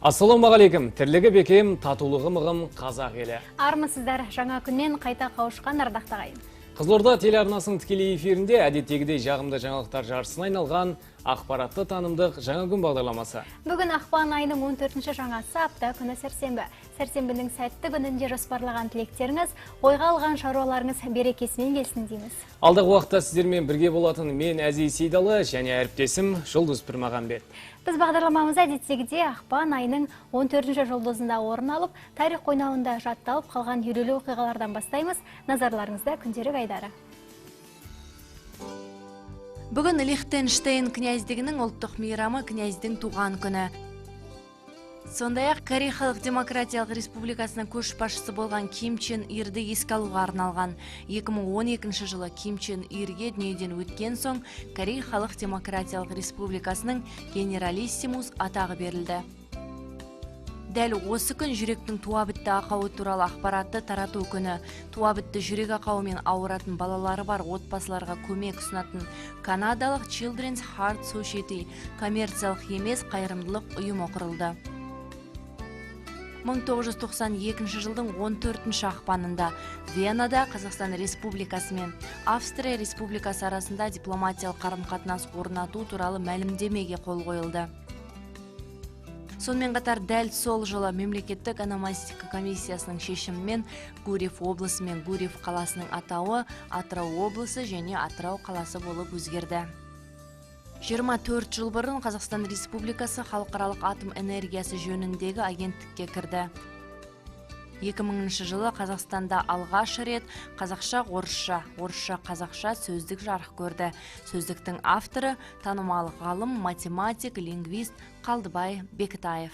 Ассаламағалейкум, тірлігі бекем, татулығы мығым қазақ елі. Армысыздар, жаңа күннен қайта қауышқан ардақтағайын. Қызылорда телеарнасының тікелей эфирінде әдеттегідей жағымды жаңалықтар жарысына айналған ақпаратты танымдық жаңа күн бағдарламасы. Бүгін ақпан айының 14-ші жаңасы, апта күні сәрсенбі. Сәрсенбінің сәтті күнінде жоспарлаған тілектеріңіз, ойға алған шаруаларыңыз берекесімен келсін дейміз. Алдағы уақытта сіздермен бірге болатын мен Әзей Сейдалы және әріптесім Жұлдыз Пірмағанбет. Біз бағдарламамыз әдеттегіде ақпан айының 14-ші жұлдызында орын алып, тарих қойнауында жатталып қалған елеулі оқиғалардан бастаймыз. Назарларыңызда күндері айдары. Бүгін Лихтенштейн князьдігінің ұлттық мейрамы князьдің туған күні. Сондай-ақ Корей Халық Демократиялық Республикасының көшбасшысы болған Ким Чен Ирді еске алуға арналған. 2012 жылы Ким Чен Ирге дүниеден өткен соң Корей Халық Демократиялық Республикасының генералиссимус атағы берілді. Дәл осы күн жүректің туабітті ақауы туралы ақпаратты тарату күні. Туабітті жүрек ақауымен ауыратын балалары бар отбасыларға көмек ұсынатын канадалық Children's Heart Society коммерциялық емес қайырымдылық ұйымы құрылды. 1992 жылдың 14-ші ақпанында Венада Қазақстан Республикасы мен Австрия Республикасы арасында дипломатиялық қарым-қатынас орнату туралы мәлімдемеге қол қойылды. Сонымен қатар дәл сол жылы мемлекеттік ономастика комиссиясының шешімімен Гурьев облысы мен Гурьев қаласының атауы Атырау облысы және Атырау қаласы болып өзгерді. 24 жыл бұрын Қазақстан Республикасы халықаралық атом энергиясы жөніндегі агенттікке кірді. 2000 жылы Қазақстанда алғаш рет қазақша-орысша, орысша-қазақша сөздік жарық көрді. Сөздіктің авторы танымал ғалым, математик, лингвист Қалдыбай Бектаев.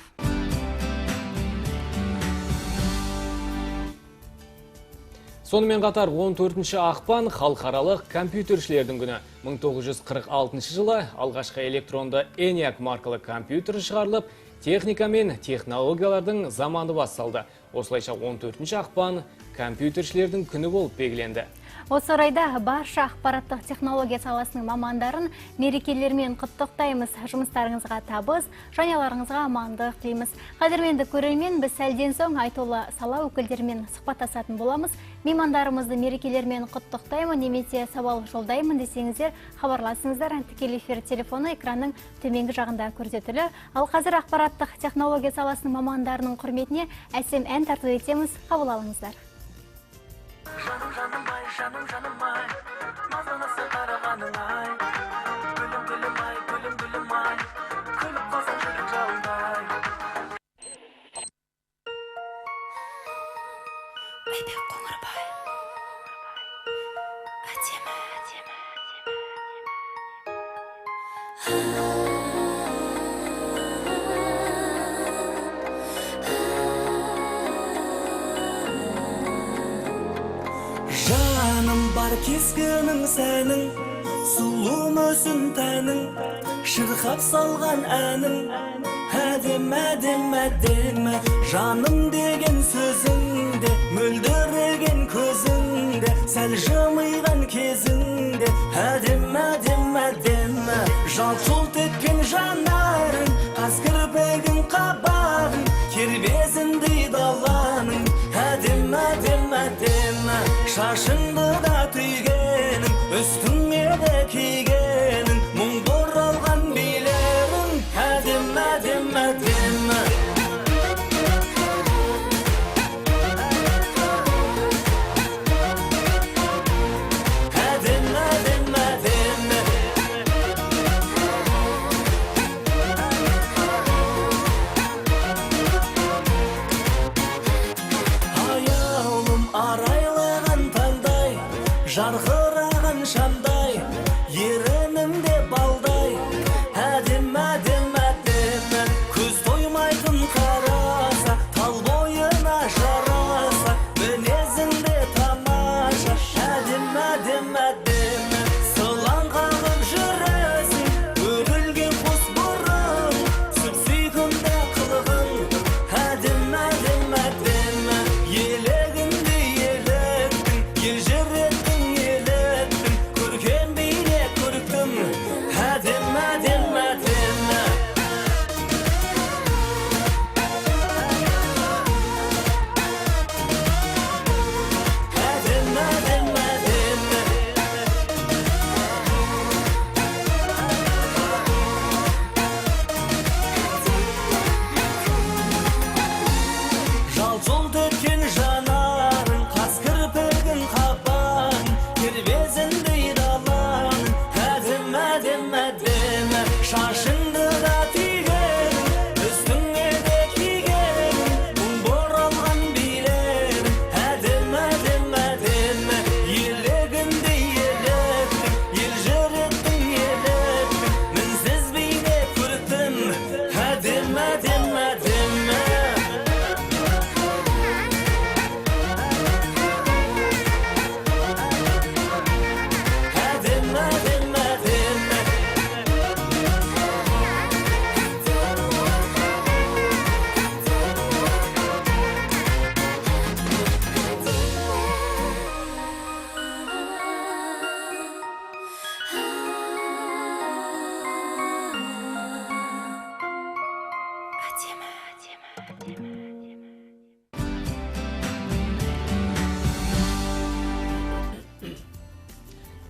Сонымен қатар 14-ші ақпан халықаралық компьютершілердің күні. 1946 жылы алғашқы электронды ENIAC маркалы компьютер шығарылып, техника мен технологиялардың заманы басталды. Осылайша 14-ші ақпан компьютершілердің күні болып белгіленді. Осы орайда барша ақпараттық технология саласының мамандарын мерекелермен құттықтаймыз. Жұмыстарыңызға табыс, жанұяларыңызға амандық тілейміз. Қадірменді көрермен, біз сәлден соң айтулы сала өкілдерімен сұхбаттасатын боламыз. Меймандарымызды мерекелермен құттықтаймын немесе сауал жолдаймын десеңіздер, хабарласыңыздар. Тікелей эфир телефоны экранның төменгі жағында көрсетілі. Ал қазір ақпараттық технология саласының мамандарының құрметіне әсем ән тарту етеміз. Қабыл алыңыздар. Жаным жаным ай, мазанасы қарағаның ай, гүлім ай, күліп қалсаң жүрек жалындай. Айбек Қоңырбай, әдемі. Жаным бар кескінің сәнің, сұлу мүсін тәнің, шырқап салған әнің, әдемі. Жаным деген сөзіңде, мөлдіреген көзіңде, сәл жымиған кезіңде, әдемі. Жалт-жұлт еткен жанарың, қаз кірпігің қабағың, кербезіндей даланың, әдемі. Шашыңды да түйгенің, үстіңе де кигенің, мұң бұралған билерің, әдемі. Жарқыраған шамдай, ерінімде балдай, әдемі. Көз тоймайтын қараса, тал бойына жараса, мінезіңде тамаша, әдемі. Сылаң қағып жүресің, өрілген қос бұрын, сүп-сүйкімді қылығың, әдемі. Елегіңде електің, ел жүреттің елі.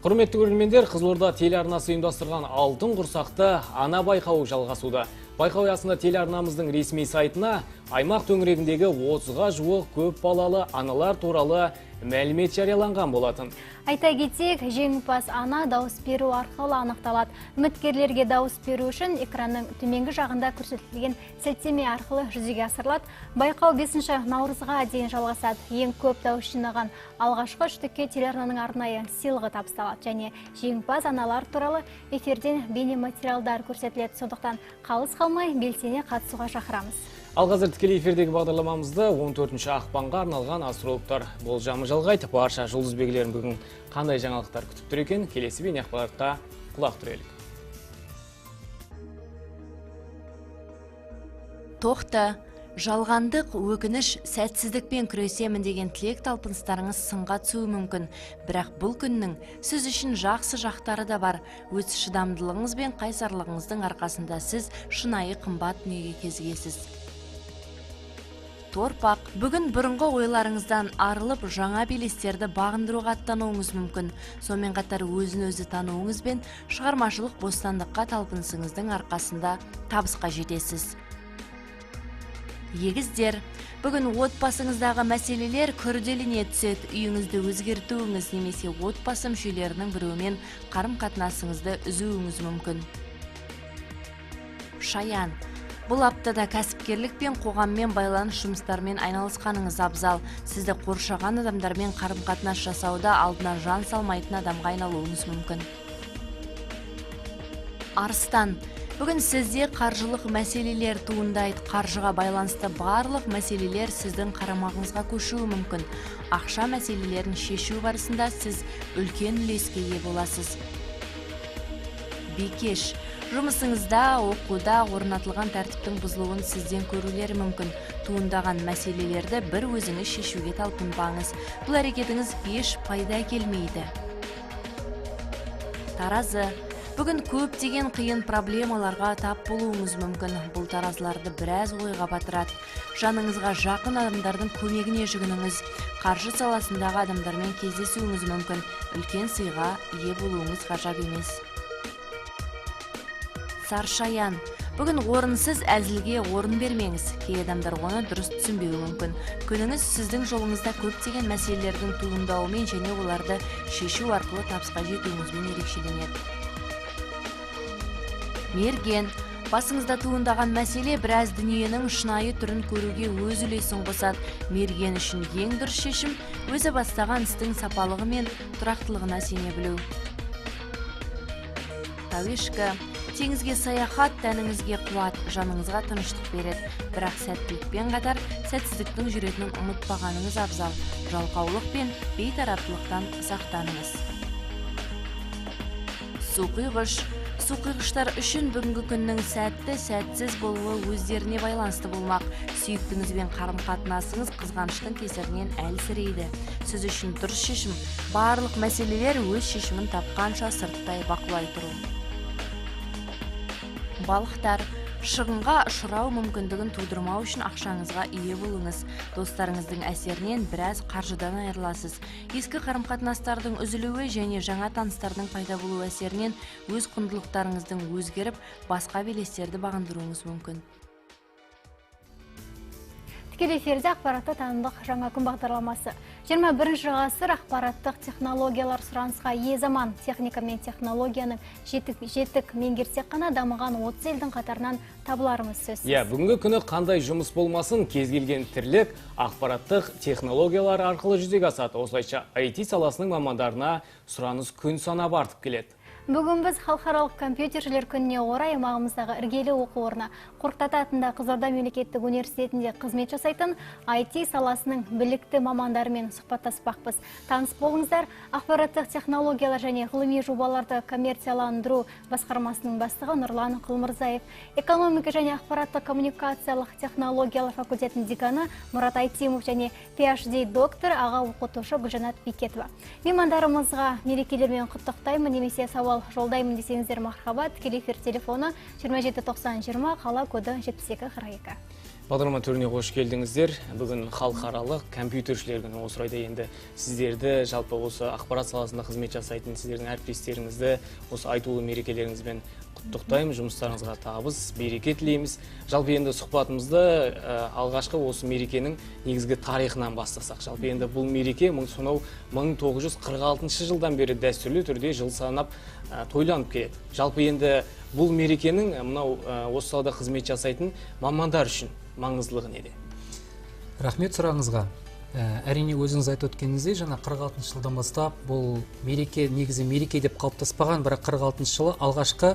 Құрметті көрермендер, Қызылорда телеарнасы ұйымдастырған алтын құрсақты ана байқауы жалғасуда. Байқау аясында телеарнамыздың ресми сайтына аймақ төңірегіндегі 30-ға жуық көп балалы аналар туралы мәлімет жарияланған болатын. Айта кетсек, жеңімпаз ана дауыс беру арқылы анықталады. Үміткерлерге дауыс беру үшін экранның төменгі жағында көрсетілген сілтеме арқылы жүзеге асырылады. Байқау 5 наурызға дейін жалғасады. Ең көп дауыс жинаған алғашқы үштікке телеарнаның арнайы сыйлығы табысталады және жеңімпаз аналар туралы эфирден бейнематериалдар көрсетіледі. Сондықтан қалыс қалмай белсене қатысуға шақырамыз. Ал қазір тікелей эфирдегі бағдарламамызды 14 ақпанға арналған астрологтар болжамы жалғайды. Барша жұлдызбегілерін бүгін қандай жаңалықтар күтіп тұр екен, келесі бейне ақпаратқа құлақ түрелік. Тоқта, жалғандық, өкініш, сәтсіздікпен күресемін деген тілек талпыныстарыңыз сынға түсуі мүмкін. Бірақ бұл күннің сіз үшін жақсы жақтары да бар. Өз шыдамдылығыңыз бен қайсарлығыңыздың арқасында сіз шынайы қымбат дүниеге кезігесіз. Торпақ, бүгін бұрынғы ойларыңыздан арылып, жаңа белестерді бағындыруға аттануыңыз мүмкін. Сонымен қатар өзін-өзі тануыңыз бен шығармашылық бостандыққа талпынысыңыздың арқасында табысқа жетесіз. Егіздер, бүгін отбасыңыздағы мәселелер күрделене түседі. Үйіңізді өзгертуіңіз немесе отбасы мүшелерінің біреуімен қарым-қатынасыңызды үзуіңіз мүмкін. Шаян, бұл аптада кәсіпкерлік пен қоғаммен байланыс жұмыстармен айналысқаныңыз абзал. Сізді қоршаған адамдармен қарым-қатынас жасауда алдына жан салмайтын адамға айналуыңыз мүмкін. Арыстан, бүгін сізде қаржылық мәселелер туындайды. Қаржыға байланысты барлық мәселелер сіздің қарамағыңызға көшуі мүмкін. Ақша мәселелерін шешу барысында сіз үлкен үлеске ие боласыз. Бикеш, жұмысыңызда, оқуда орнатылған тәртіптің бұзылуын сізден көрулері мүмкін. Туындаған мәселелерді бір өзіңіз шешуге талпынбаңыз. Бұл әрекетіңіз еш пайда келмейді. Таразы, бүгін көптеген қиын проблемаларға тап болуыңыз мүмкін. Бұл таразыларды біраз ойға батырады. Жаныңызға жақын адамдардың көмегіне жүгініңіз. Қаржы саласындағы адамдармен кездесуіңіз мүмкін. Үлкен сыйға ие болуыңыз ғажап емес. Саршаян, бүгін орынсыз әзілге орын бермеңіз. Кей адамдар оны дұрыс түсінбеуі мүмкін. Күніңіз сіздің жолыңызда көптеген мәселелердің туындауымен және оларды шешу арқылы табысқа жетуіңізбен ерекшеленеді. Мерген, басыңызда туындаған мәселе біраз дүниенің шынайы түрін көруге өз үлесін қосады. Мерген үшін ең дұрыс шешім өзі бастаған істің сапалығы мен тұрақтылығына сене білу. Тауешкі, теңізге саяхат тәніңізге қуат, жаныңызға тыныштық береді. Бірақ сәттілікпен қатар сәтсіздіктің жүретінін ұмытпағаныңыз абзал. Жалқаулық пен бейтараптылықтан сақтаныңыз. Суқиғыш, суқиғыштар үшін бүгінгі күннің сәтті, сәтсіз болуы өздеріне байланысты болмақ. Сүйіктіңізбен қарым-қатынасыңыз қызғаныштың кесірінен әлсірейді. Сіз үшін дұрыс шешім барлық мәселелер өз шешімін тапқанша сырттай бақылай тұру. Балықтар, шығынға ұшырау мүмкіндігін тудырмау үшін ақшаңызға ие болыңыз. Достарыңыздың әсерінен біраз қаржыдан айырыласыз. Ескі қарым-қатынастардың үзілуі және жаңа таныстардың пайда болу әсерінен өз құндылықтарыңыздың өзгеріп, басқа белестерді бағындыруыңыз мүмкін. Тікелей эфирде ақпаратты танымдық жаңа күн бағдарламасы. 21 ғасыр ақпараттық технологиялар сұранысқа ие заман. Техника мен технологияның жетік меңгерсек қана дамыған 30 елдің қатарынан табыларымыз сөзсіз. Бүгінгі күні қандай жұмыс болмасын, кез келген тірлік ақпараттық технологиялар арқылы жүзеге асады. Осылайша IT саласының мамандарына сұраныс күн санап артып келеді. Бүгін біз халықаралық компьютерлер күніне орай аймағымыздағы іргелі оқу орны Қорқыт ата атындағы Қызылорда мемлекеттік университетінде қызмет жасайтын IT саласының білікті мамандарымен сұхбаттаспақпыз. Таныс болыңыздар, ақпараттық технологиялар және ғылыми жобаларды коммерцияландыру басқармасының бастығы Нұрлан Құлмырзаев, экономика және ақпараттық коммуникациялық технологиялар факультетінің деканы Мұрат Айтимов және PhD доктор аға оқытушы Гүлжанат Бекетова. Меймандарымызға мерекелермен құттықтаймын немесе сауал жолдаймын десеңіздер мархабат. Тікелей эфир телефоны 27 90 20, қала коды 72 42. Бағдарлама төріне қош келдіңіздер. Бүгін халықаралық компьютершілер күні. Осы орайда енді сіздерді, жалпы осы ақпарат саласында қызмет жасайтын сіздердің әріптестеріңізді осы айтулы мерекелеріңізбен құттықтаймыз, жұмыстарыңызға табыс, береке тілейміз. Жалпы енді сұхбатымызды алғашқы осы мерекенің негізгі тарихынан бастасақ. Жалпы енді бұл мереке сонау 1946 жылдан бері дәстүрлі түрде жыл санап тойланып келеді. Жалпы енді бұл мерекенің мынау осы салада қызмет жасайтын мамандар үшін маңыздылығы неде? Рахмет сұрағыңызға. Әрине өзіңіз айтып өткеніңіздей, жаңа 46 жылдан бастап бұл мереке, негізі мереке деп қалыптаспаған, бірақ 46 жылы алғашқы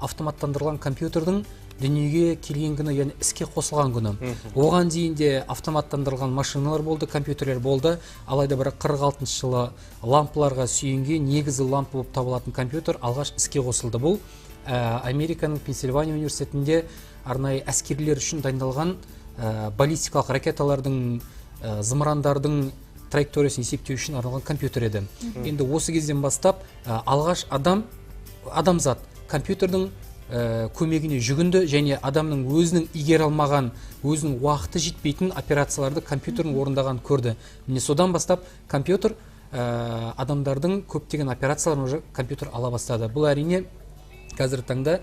автоматтандырылған компьютердің дүниеге келген күні, яғни іске қосылған күні. Оған дейін де автоматтандырылған машиналар болды, компьютерлер болды. Алайда бірақ 46 жылы лампыларға сүйенген негізі лампы болып табылатын компьютер алғаш іске қосылды. Бұл Американың Пенсильвания университетінде арнайы әскерилер үшін дайындалған баллистикалық ракеталардың зымырандардың траекториясын есептеу үшін арналған компьютер еді. Енді осы кезден бастап алғаш адамзат компьютердің көмегіне жүгінді және адамның өзінің игере алмаған, өзінің уақыты жетпейтін операцияларды компьютердің орындаған көрді. Міне содан бастап компьютер адамдардың көптеген операцияларын уже компьютер ала бастады. Бұл әрине қазіргі таңда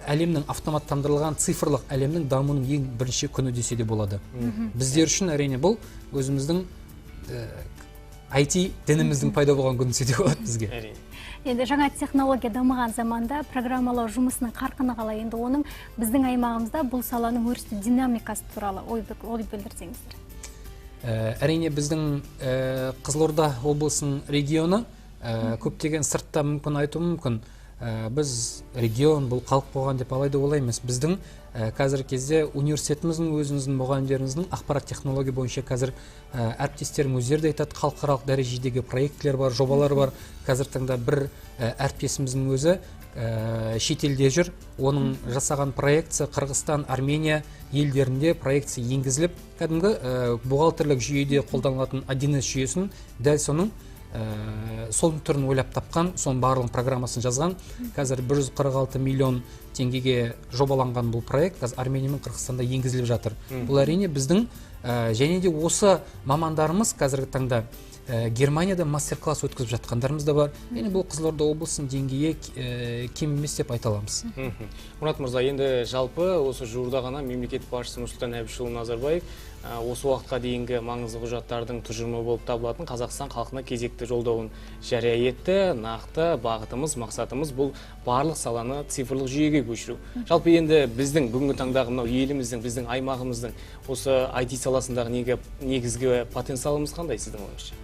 әлемнің автоматтандырылған цифрлық әлемнің дамуының ең бірінші күні десе де болады. Біздер үшін әрине бұл өзіміздің IT дініміздің пайда болған күн десе де болады бізге. Енді жаңа технология дамыған заманда программалау жұмысының қарқыны қалай? Енді оның біздің аймағымызда бұл саланың өрісті динамикасы туралы ой білдірсеңіздер. Әрине біздің Қызылорда облысының регионы көптеген сыртта мүмкін айту мүмкін. Біз регион, бұл халық болған деп алайда олаймыз. Біздің қазіргі кезде университетіміздің, өзіміздің мұғалімдеріміздің ақпарат технология бойынша қазір әріптестерім өздері де айтады, халықаралық дәрежедегі проектілер бар, жобалар бар. Қазіргі таңда бір әріптесіміздің өзі шетелде жүр. Оның жасаған проекция Қырғызстан, Армения елдерінде проекция енгізіліп, кәдімгі бухгалтерлік жүйеде қолданылатын 1С жүйесін дәл соның сол түрін ойлап тапқан, соның барлығын программасын жазған. Қазір 146 миллион теңгеге жобаланған бұл проект қазір Армения мен Қырғызстанда енгізіліп жатыр. Бұл әрине біздің және де осы мамандарымыз қазіргі таңда Германияда мастер-класс өткізіп жатқандарымыз да бар. Енді бұл Қызылорда облысының деңгейі кем емес деп айта аламыз. Мұрат мырза, енді жалпы осы жуырда ғана мемлекет басшысы Нұрсұлтан Әбішұлы Назарбаев осы уақытқа дейінгі маңызды құжаттардың тұжырымы болып табылатын Қазақстан халқына кезекті жолдауын жария етті. Нақты бағытымыз, мақсатымыз бұл барлық саланы цифрлық жүйеге көшіру. Жалпы енді біздің бүгінгі таңдағы мынау еліміздің, біздің аймағымыздың осы IT саласындағы негізгі потенциалымыз қандай сіздің ойыңызша?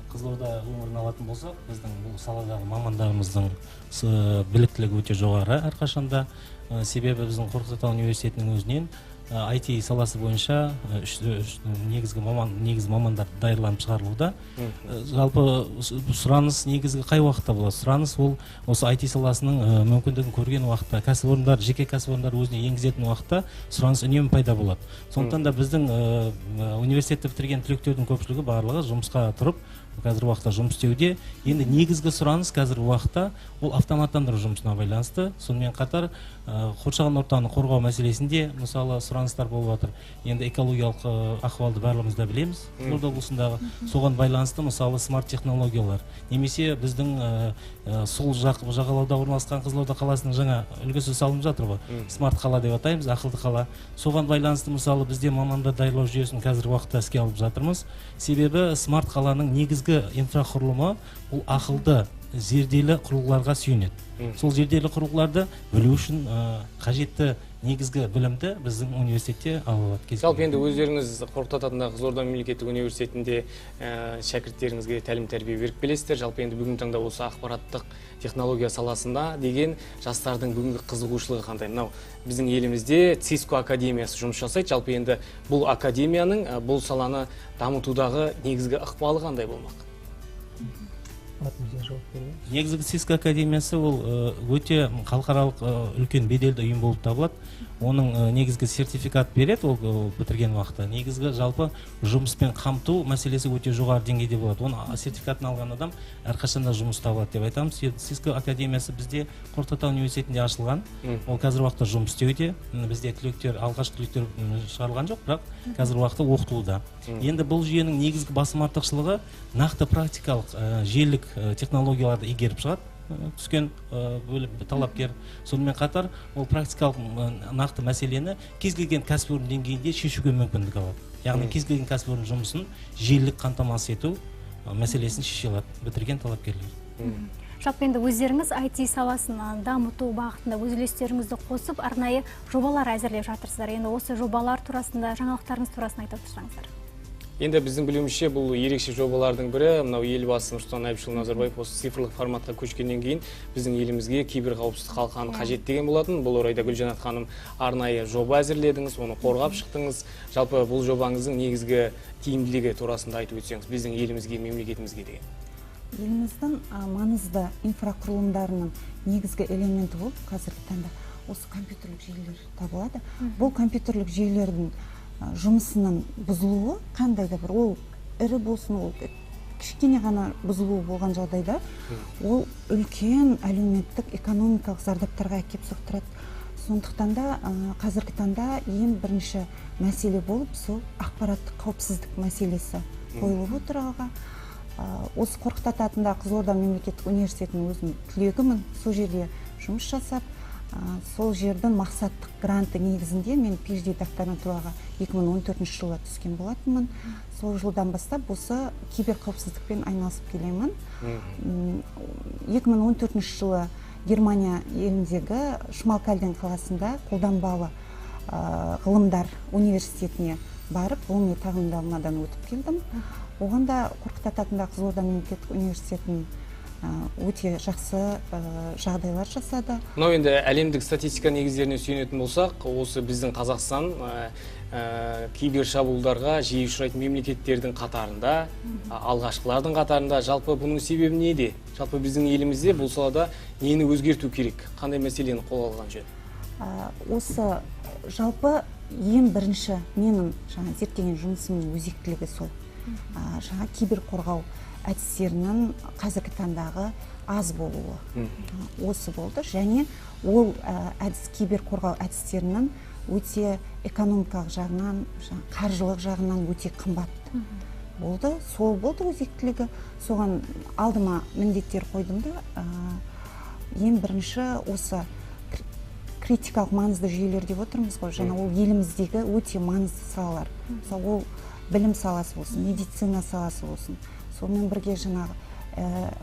Қызылорда өңірін алатын болсақ, біздің бұл саладағы мамандарымыздың біліктілігі өте жоғары әрқашанда. Себебі біздің Қорқыт Ата университетінің өзінен IT саласы бойынша негізгі мамандар даярланып шығарылуда. Жалпы сұраныс негізгі қай уақытта болады? Сұраныс ол осы IT саласының мүмкіндігін көрген уақытта, кәсіпорындар, жеке кәсіпорындар өзіне енгізетін уақытта сұраныс үнемі пайда болады. Сондықтан да біздің университетті бітірген түлектердің көпшілігі барлығы жұмысқа тұрып, қазіргі уақытта жұмыс істеуде. Енді негізгі сұраныс қазіргі уақытта ол автоматтандыру жұмысына байланысты. Сонымен қатар қоршаған ортаны қорғау мәселесінде мысалы сұраныстар болып жатыр. Енді экологиялық ахуалды барлығымыз да білеміз. Қызылорда облысындағы соған байланысты мысалы смарт технологиялар, немесе біздің сол жағалауда орналасқан Қызылорда қаласының жаңа үлгісі салынып жатыр ғой. Смарт қала деп атаймыз, ақылды қала. Соған байланысты мысалы бізде мамандар даярлау жүйесін қазіргі уақытта іске алып жатырмыз. Себебі смарт қаланың негізгі инфрақұрылымы бұл ақылды зерделі құрылғыларға сүйенеді. Сол зерделі құрылғыларды білу үшін қажетті негізгі білімді біздің университетте алып алады. Жалпы енді өздеріңіз Қорқыт Ата атындағы Қызылорда мемлекеттік университетінде шәкірттеріңізге тәлім-тәрбие беріп келесіздер. Жалпы енді бүгінгі таңда осы ақпараттық технология саласында деген жастардың бүгінгі қызығушылығы қандай? Мынау біздің елімізде Cisco академиясы жұмыс жасайды. Жалпы енді бұл академияның бұл саланы дамытудағы негізгі ықпалы қандай болмақ? Атын жауап берейін. Негізгі Cisco академиясы ол өте халықаралық үлкен беделді ұйым болып табылады. Оның негізгі сертификат береді ол бітірген уақытта. Негізгі жалпы жұмыспен қамту мәселесі өте жоғары деңгейде болады. Оны сертификатын алған адам әрқашанда жұмыс табады деп айтамыз. Cisco академиясы бізде Қорқыт Ата университетінде ашылған. Ол қазір уақытта жұмыс істеуде. Бізде алғашқы түлектер шығарылған жоқ, бірақ қазір уақытта оқытылуда. Енді бұл жүйенің негізгі басым артықшылығы нақты практикалық желілік технологияларды игеріп шығады түскен талапкер. Сонымен қатар ол практикалық нақты мәселені кез келген кәсіпорын деңгейінде шешуге мүмкіндік алады. Яғни кез келген кәсіпорын жұмысын желілік қамтамасыз ету мәселесін шеше алады бітірген талапкерлер. Жалпы енді өздеріңіз IT саласын дамыту бағытында өз үлестеріңізді қосып, арнайы жобалар әзірлеп жатырсыздар. Енді осы жобалар турасында, жаңалықтарыңыз турасында айтып тұрсаңыздар. Енді біздің білуімізше бұл ерекше жобалардың бірі, мынау елбасы Нұрсұлтан Әбішұлы Назарбаев осы цифрлық форматқа көшкеннен кейін біздің елімізге киберқауіпсіздік қалқаны қажет деген болатын. Бұл орайда Гүлжанат ханым арнайы жоба әзірледіңіз, оны қорғап шықтыңыз. Жалпы бұл жобаңыздың негізгі тиімділігі турасында айтып өтсеңіз, біздің елімізге, мемлекетімізге деген. Еліміздің маңызды инфрақұрылымдарының негізгі элементі болып қазіргі таңда осы компьютерлік жүйелер табылады. Бұл компьютерлік жүйелердің жұмысының бұзылуы қандай да бір, ол ірі болсын, ол кішкене ғана бұзылуы болған жағдайда, ол үлкен әлеуметтік экономикалық зардаптарға әкеп соқтырады. Сондықтан да қазіргі таңда ең бірінші мәселе болып сол ақпараттық қауіпсіздік мәселесі қойылып отыр алға. Осы Қорқыт Ата атындағы Қызылорда мемлекеттік университетінің өзім түлегімін. Сол жерде жұмыс жасап, сол жердің мақсаттық гранты негізінде мен PhD докторантураға 2014 жылы түскен болатынмын. Сол жылдан бастап осы киберқауіпсіздікпен айналысып келемін. 2014 жылы Германия еліндегі Шмалкальден қаласында қолданбалы ғылымдар университетіне барып, ғылыми тағылымдамадан өтіп келдім. Оғанда Қорқыт Ата атындағы Қызылорда мемлекеттік университетінің өте жақсы жағдайлар жасады. Мынау енді әлемдік статистика негіздеріне сүйенетін болсақ, осы біздің Қазақстан кибер шабуылдарға жиі ұшырайтын мемлекеттердің қатарында, алғашқылардың қатарында. Жалпы бұның себебі неде? Жалпы біздің елімізде бұл салада нені өзгерту керек? Қандай мәселені қолға алған жөн? Осы жалпы ең бірінші менің зерттеген жұмысымның өзектілігі сол. Жаңа кибер қорғау әдістерінің қазіргі таңдағы аз болуы осы болды, және ол кибер қорғау әдістерінің өте экономикалық жағынан, қаржылық жағынан өте қымбат болды. Сол болды өзектілігі. Соған алдыма міндеттер қойдым да, ең бірінші осы критикалық маңызды жүйелер деп отырмыз ғой, және ол еліміздегі өте маңызды салалар. Ол білім саласы болсын, медицина саласы болсын. Сонымен бірге жаңағы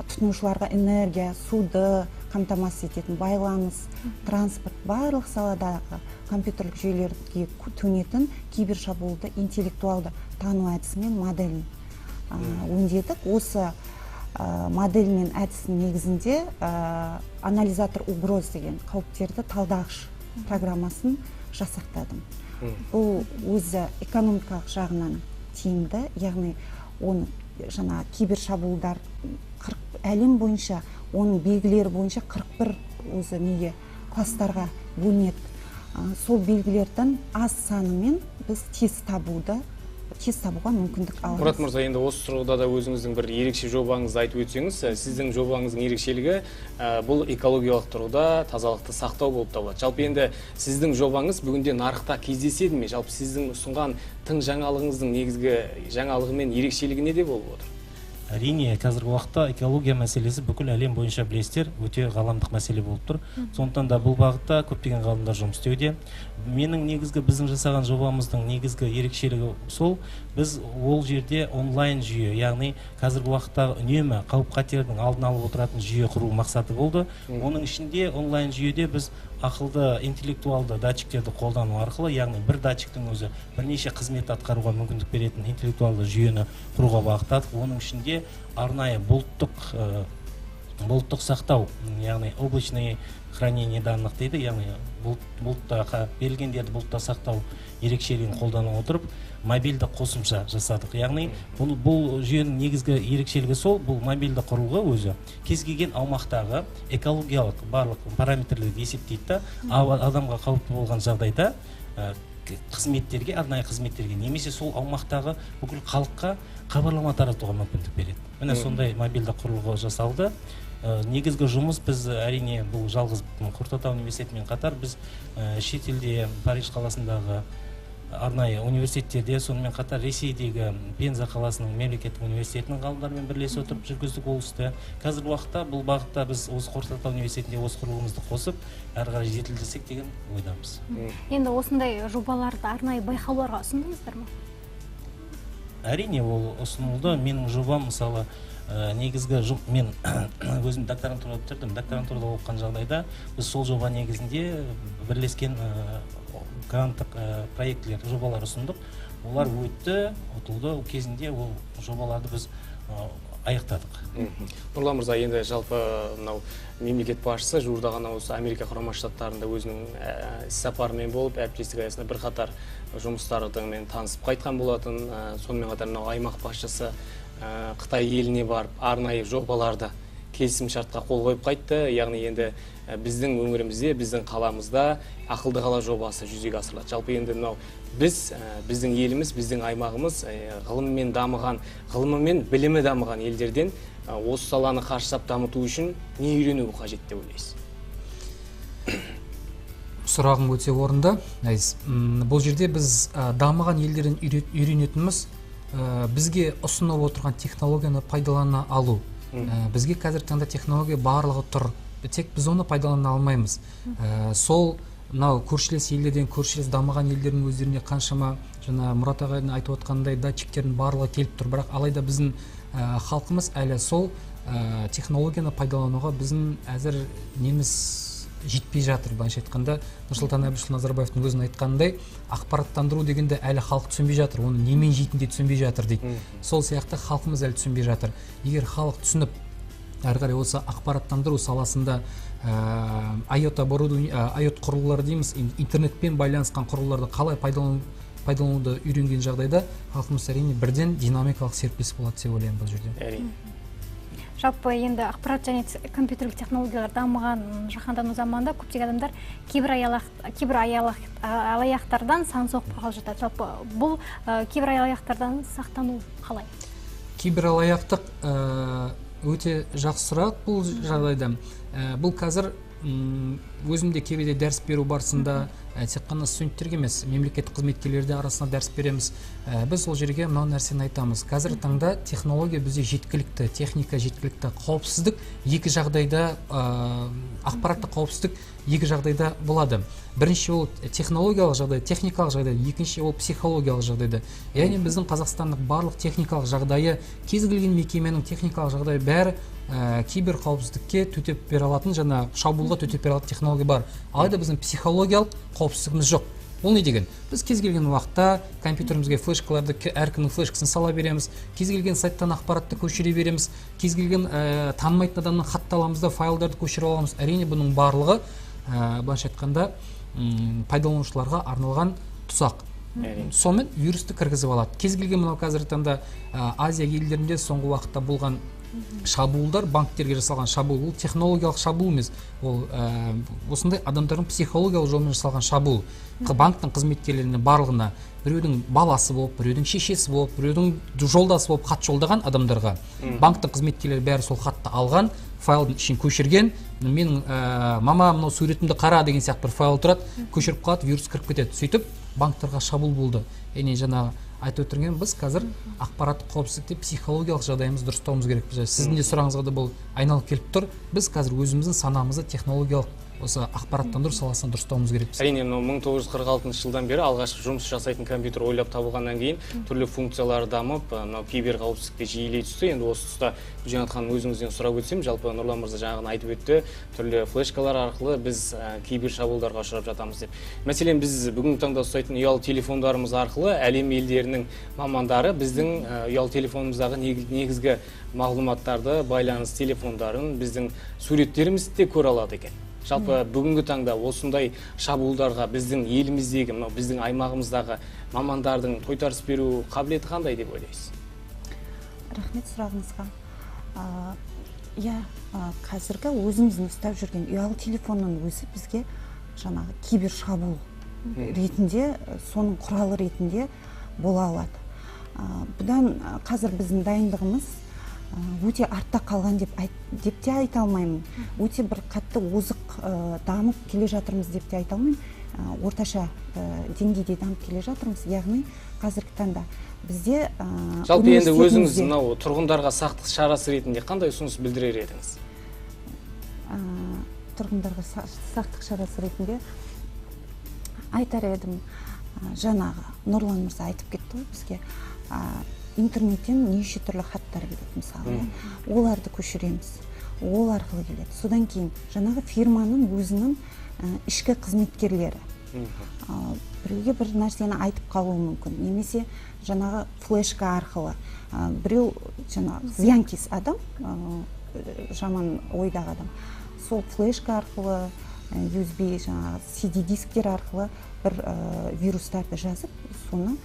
тұтынушыларға энергия, суды қамтамасыз ететін байланыс, транспорт, барлық саладағы компьютерлік жүйелерге төнетін кибер шабуылды интеллектуалды тану әдісімен моделін өңдедік. Осы модель мен әдісінің негізінде анализатор угроз деген қауіптерді талдағыш программасын жасақтадым. Бұл өзі экономикалық жағынан тиімді, яғни оны жаңа кибер шабуылдар әлем бойынша, оның белгілері бойынша 41 өзі неге кластарға бөлінеді. Сол белгілердің аз санымен біз тез табуға мүмкіндік аламыз. Мұрат мырза, енді осы тұрғыда да өзіңіздің бір ерекше жобаңызды айтып өтсеңіз, сіздің жобаңыздың ерекшелігі бұл экологиялық тұрғыда тазалықты сақтау болып табылады. Жалпы енді сіздің жобаңыз бүгінде нарықта кездеседі ме? Жалпы сіздің ұсынған тың жаңалығыңыздың негізгі жаңалығы мен ерекшелігі неде болып отыр? Әрине, қазіргі уақытта экология мәселесі бүкіл әлем бойынша білесіздер, өте ғаламдық мәселе болып тұр. Сондықтан да бұл бағытта көптеген ғалымдар жұмыс істеуде. Менің негізгі біздің жасаған жобамыздың негізгі ерекшелігі сол, біз ол жерде онлайн жүйе, яғни қазіргі уақытта үнемі қауіп-қатердің алдын алып отыратын жүйе құру мақсаты болды. Оның ішінде онлайн жүйеде біз ақылды интеллектуалды датчиктерді қолдану арқылы, яғни бір датчиктің өзі бірнеше қызмет атқаруға мүмкіндік беретін интеллектуалды жүйені құруға бағыттадық. Оның ішінде арнайы бұлттық бұлттық сақтау, яғни облачный хранение данных дейді, яғни бұлтта берілгендерді бұлтта сақтау ерекшелігін қолдана отырып мобильді қосымша жасадық. Яғни бұл жүйенің негізгі ерекшелігі сол, бұл мобильді құрылғы өзі кез келген аумақтағы экологиялық барлық параметрлерді есептейді, адамға қауіпті болған жағдайда қызметтерге, арнайы қызметтерге немесе сол аумақтағы бүкіл халыққа хабарлама таратуға мүмкіндік береді. Міне сондай мобильді құрылғы жасалды. Негізгі жұмыс біз әрине бұл жалғыз Құртата университетімен қатар біз шетелде Париж қаласындағы арнайы университеттерде, сонымен қатар Ресейдегі Пенза қаласының мемлекеттік университетінің ғалымдарымен бірлесе отырып жүргіздік ол істі. Қазіргі уақытта бұл бағытта біз осы Құртата университетінде осы құрылғымызды қосып, әрі қарай жетілдірсек деген ойдамыз. Енді осындай жобаларды арнайы байқауларға ұсындыңыздар ма? Әрине ол ұсынылды. Менің жобам мысалы негізгі мен өзім докторантурада бітірдім. Докторантурада оқыған жағдайда біз сол жоба негізінде бірлескен гранттық проектілер, жобалар ұсындық. Олар өтті, ұтылды. Кезінде ол жобаларды біз аяқтадық. Нұрлан мырза, енді жалпы мынау мемлекет басшысы жуырда ғана осы Америка Құрама Штаттарында өзінің іс-сапарымен болып, әріптестік аясында бірқатар жұмыстарымен танысып қайтқан болатын. Сонымен қатар мынау аймақ басшысы Қытай еліне барып, арнайы жобаларды келісім шартқа қол қойып қайтты. Яғни енді біздің өңірімізде, біздің қаламызда ақылды қала жобасы жүзеге асырылады. Жалпы енді мынау біздің еліміз, біздің аймағымыз ғылыммен дамыған, ғылымымен білімі дамыған елдерден осы саланы қарыштап дамыту үшін не үйрену қажет деп ойлайсыз? Сұрағың өте орынды. Бұл жерде біз дамыған елдерден үйренетініміз бізге ұсынып отырған технологияны пайдалана алу. Бізге қазіргі таңда технология барлығы тұр, тек біз оны пайдалана алмаймыз. Сол мынау көршілес елдерден, көршілес дамыған елдердің өздеріне қаншама жаңа Мұрат ағайдың айтып отқандай датчиктердің барлығы келіп тұр, бірақ алайда біздің халқымыз әлі сол технологияны пайдалануға біздің әзір неміз жетпей жатыр. Былайша айтқанда Нұрсұлтан Әбішұлы Назарбаевтың өзінің айтқанындай, ақпараттандыру дегенде әлі халық түсінбей жатыр, оны немен жейтінде түсінбей жатыр дейді. Сол сияқты халқымыз әлі түсінбей жатыр. Егер халық түсініп, әрі қарай осы ақпараттандыру саласында IoT құрылғылар дейміз, интернетпен байланысқан құрылғыларды қалай пайдалануды үйренген жағдайда халқымыз әрине бірден динамикалық серпіліс болады деп ойлаймын бұл жерде. Әрине. Жалпы енді ақпарат және компьютерлік технологиялар дамыған жаһандану заманында көптеген адамдар кейбір алаяқтардан сан соқпай қалып жатады. Жалпы бұл кейбір алаяқтардан сақтану қалай? Кейбір алаяқтық өте жақсы сұрақ бұл жағдайда. Бұл қазір өзімде кейбірде дәріс беру барысында тек қана студенттерге емес, мемлекеттік қызметкерлерде арасында дәріс береміз. Біз ол жерге мынау нәрсені айтамыз. Қазіргі таңда технология бізде жеткілікті, техника жеткілікті, қауіпсіздік екі жағдайда, ақпараттық қауіпсіздік екі жағдайда болады. Бірінші ол технологиялық жағдай, техникалық жағдай, екінші ол психологиялық жағдайда. Яғни біздің Қазақстандық барлық техникалық жағдайы, кез келген мекеменің техникалық жағдайы бәрі кибер қауіпсіздікке төтеп бере алатын, жаңа шабуылға төтеп бере алатын технология бар. Алайда біздің психологиялық қауіпсіздігіміз жоқ. Ол не деген? Біз кез келген уақытта компьютерімізге флешкаларды, әркімнің флешкасын сала береміз, кез келген сайттан ақпаратты көшіре береміз, кез келген танымайтын адамның хатты аламыз да файлдарды көшіре аламыз. Әрине бұның барлығы былайша айтқанда пайдаланушыларға арналған тұсақ. Сонымен вирусты кіргізіп алады. Кез келген мынау қазіргі таңда Азия елдерінде соңғы уақытта болған шабуылдар, банктерге жасалған шабуыл, ол технологиялық шабуыл емес, ол осындай адамдардың психологиялық жолмен жасалған шабуыл. Банктың қызметкерлеріне барлығына біреудің баласы болып, біреудің шешесі болып, біреудің жолдасы болып хат жолдаған адамдарға банктың қызметкерлері бәрі сол хатты алған, файлдың ішін көшірген, менің мама мынау суретімді қара деген сияқты бір файл тұрады, көшіріп қалады, вирус кіріп кетеді. Сөйтіп банктарға шабуыл болды. Яғни жаңа айтып отырген біз қазір ақпараттық қауіпсіздікте психологиялық жағдайымыз дұрыстауымыз керек. Сіздің де сұрағыңызға да бұл айналып келіп тұр. Біз қазір өзіміздің санамызды технологиялық осы ақпараттандыру саласын дұрыстауымыз керекпіз. Әрине, 1946 жылдан бері алғашқы жұмыс жасайтын компьютер ойлап табылғаннан кейін түрлі функциялары дамып, кибер қауіпсіздікте жиілей түсті. Енді осы тұста Гүлжанат ханым өзіңізден сұрап өтсем, жалпы Нұрлан мырза жаңағыны айтып өтті, түрлі флешкалар арқылы біз кибер шабуылдарға ұшырап жатамыз деп. Мәселен, біз бүгінгі таңда ұстайтын ұялы телефондарымыз арқылы әлем елдерінің мамандары біздің ұялы телефонымыздағы негізгі мағлұматтарды, байланыс телефондарын, біздің суреттерімізді де көре алады екен. Жалпы бүгінгі таңда осындай шабуылдарға біздің еліміздегі, біздің аймағымыздағы мамандардың тойтарыс беру қабілеті қандай деп ойлайсыз? Рахмет сұрағыңызға. Қазіргі өзіміздің ұстап жүрген ұялы телефонның өзі бізге жаңағы кибер шабуыл ретінде, соның құралы ретінде бола алады. Бұдан қазір біздің дайындығымыз өте артта қалған деп те айта алмаймын. Өте бір қатты озық дамып келе жатырмыз деп те айта алмаймын. Орташа деңгейде дамып келе жатырмыз. Яғни қазіргі таңда бізде жалпы енді өзіңіз мынау тұрғындарға сақтық шарасы ретінде қандай ұсыныс білдірер едіңіз? Тұрғындарға сақтық шарасы ретінде айтар едім, жаңағы Нұрлан мырза айтып кетті ғой бізге. Интернеттен неше түрлі хаттар келеді, мысалы. Оларды көшіреміз, ол арқылы келеді. Содан кейін жаңағы фирманың өзінің ішкі қызметкерлері біреуге бір нәрсені айтып қалуы мүмкін. Немесе жаңағы флешка арқылы біреу жаңағы зиянкес адам, жаман ойдағы адам, сол флешка арқылы, USB жаңағы CD дисктер арқылы бір вирустарды жазып, соны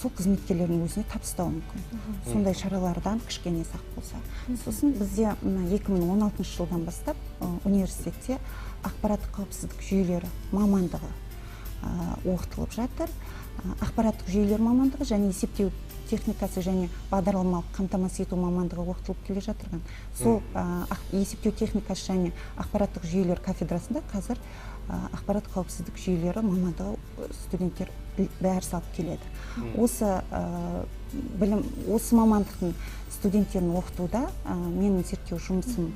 сол қызметкерлердің өзіне табыстауы мүмкін. Сондай шаралардан кішкене сақ болса. Сосын бізде 2016 жылдан бастап университетте ақпараттық қауіпсіздік жүйелері мамандығы оқытылып жатыр. Ақпараттық жүйелер мамандығы және есептеу техникасы және бағдарламалық қамтамасыз ету мамандығы оқытылып келе жатырған. Сол есептеу техникасы және ақпараттық жүйелер кафедрасында қазір ақпараттық қауіпсіздік жүйелері мамандығы студенттер дәріс алып келеді. Осы мамандықтың студенттерін оқытуда менің зерттеу жұмысым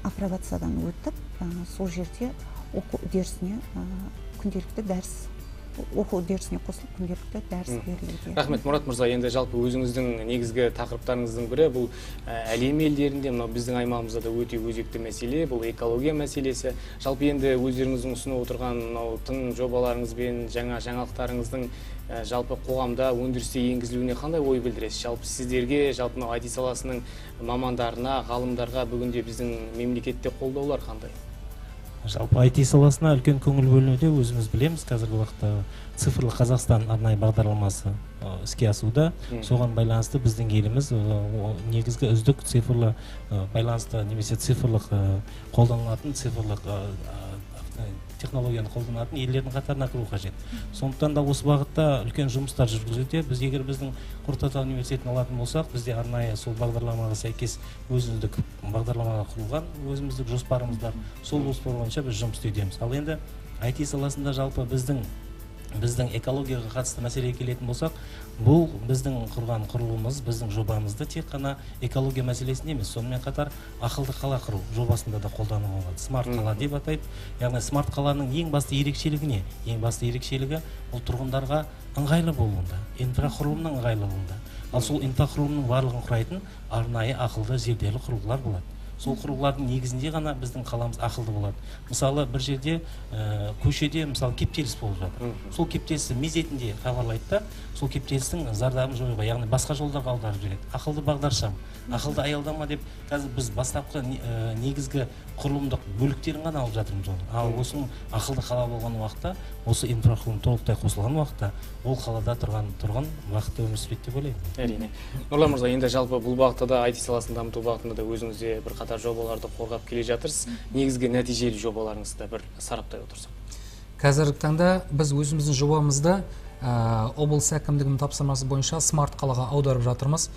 апробациядан өтіп, сол жерде оқу үдерісіне күнделікті дәріс оқу үдерісіне қосылып күнделікті дәріс берілуде. Рахмет, Мұрат мырза, енді жалпы өзіңіздің негізгі тақырыптарыңыздың бірі бұл әлем елдерінде, біздің аймағымызда да өте өзекті мәселе, бұл экология мәселесі. Жалпы енді өздеріңіздің ұсынып отырған тың жобаларыңызбен, жаңалықтарыңыздың жалпы қоғамда өндірісте енгізілуіне қандай ой білдіресіз? Жалпы сіздерге, жалпы IT саласының мамандарына, ғалымдарға бүгінде біздің мемлекетте қолдаулар қандай? Жалпы IT саласына үлкен көңіл бөлінуде, өзіміз білеміз, қазіргі уақытта цифрлы Қазақстан арнайы бағдарламасы іске асуда. Соған байланысты біздің еліміз негізгі үздік цифрлы байланысты немесе цифрлық қолданылатын цифрлық технологияны қолданатын елдердің қатарына кіру қажет. Сондықтан да осы бағытта үлкен жұмыстар жүргізуде. Біз егер біздің Қорқыт Ата университетін алатын болсақ, бізде арнайы сол бағдарламаға сәйкес өзіміздік бағдарламаға құрылған өзіміздік жоспарымыз бар. Сол жоспар бойынша біз жұмыс істеудеміз. Ал енді IT саласында жалпы біздің экологияға қатысты мәселеге келетін болсақ, бұл біздің құрған құрылымыз, біздің жобамызды тек қана экология мәселесінде емес, сонымен қатар ақылды қала құру жобасында да қолдануға болады. Смарт қала деп атайды. Яғни смарт қаланың ең басты ерекшелігі не? Ең басты ерекшелігі бұл тұрғындарға ыңғайлы болуында, инфрақұрылымның ыңғайлылығында. Ал сол инфрақұрылымның барлығын құрайтын арнайы ақылды зерделі құрылғылар болады. Сол құрылғылардың негізінде ғана біздің қаламыз ақылды болады. Мысалы, бір жерде көшеде мысалы кептеліс болып жатыр. Сол кептелісті мезетінде хабарлайды да, сол кептелістің зардабын жоюға, яғни басқа жолдарға аударып жібереді. Ақылды бағдаршам, ақылды аялдама деп қазір біз бастапқы негізгі құрылымдық бөліктерін ғана алып жатырмыз оны. Ал осының ақылды қала болған уақытта, осы инфрақұрылым толықтай қосылған уақытта, ол қалада тұрған бақытты өмір сүреді деп ойлаймын. Әрине. Нұрлан мырза, енді жалпы бұл бағытта да IT саласын дамыту бағытында да өзіңізде бір қатар жобаларды қорғап келе жатырсыз. Негізгі нәтижелі жобаларыңызды бір сараптай отырсақ. Қазіргі таңда біз өзіміздің жобамызды облыс әкімдігінің тапсырмасы бойынша смарт қалаға аударып жатырмыз.